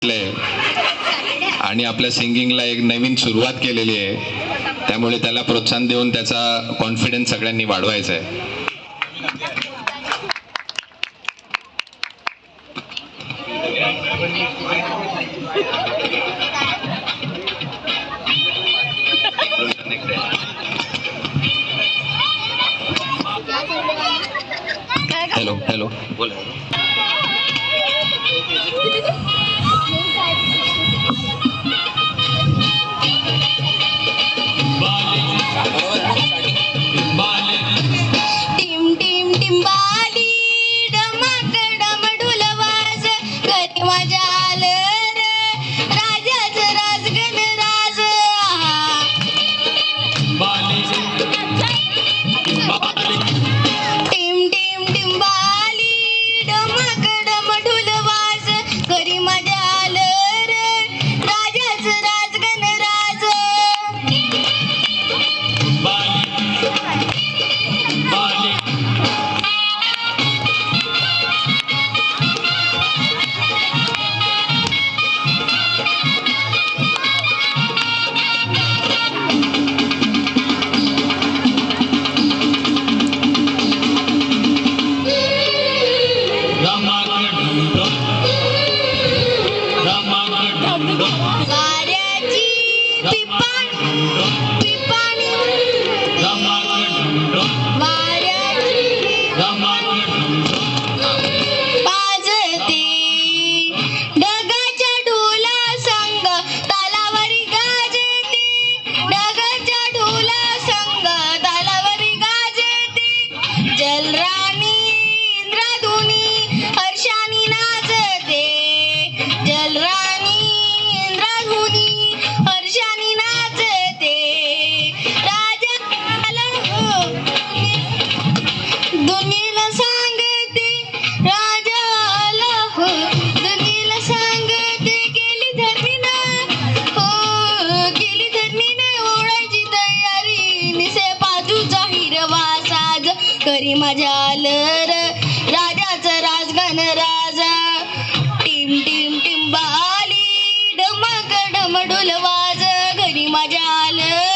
आणि आपल्या सिंगिंगला एक नवीन सुरुवात केलेली आहे, त्यामुळे त्याला प्रोत्साहन देऊन त्याचा कॉन्फिडन्स सगळ्यांनी वाढवायचा आहे. हॅलो हॅलो बोला. टिम टिम टिंबाली डमक डमडुल वाज घरी माझ्या आलं र राजाचं राजगण राज. टिम टिम टिंबाली डमक डमडुल वाज घरी माझ्या आलं र राजाचं राजगण राज. वाऱ्याची पिपाणी वाऱ्याची पाजते ढगाच्या ढोला संग तालावरी गाजते. ढगाच्या ढोला संग तालावरी गाजते. जलराणी इंद्राधुनी हर्षानी नाचते. जलराणी इंद्राधुनी हर्षानी नाचते. राजाला दुनियेला सांगते. राजाला दुनियेला सांगते. केली धरणीनं केली धरणीनं ओढायची तयारी. निसे बाजूचा हिरवा साज करी माझ्या आलं र राजाचं राजगण राजा. टिम टिम टिंबाली डमक डमडुल वाज घरी माझ्या आलं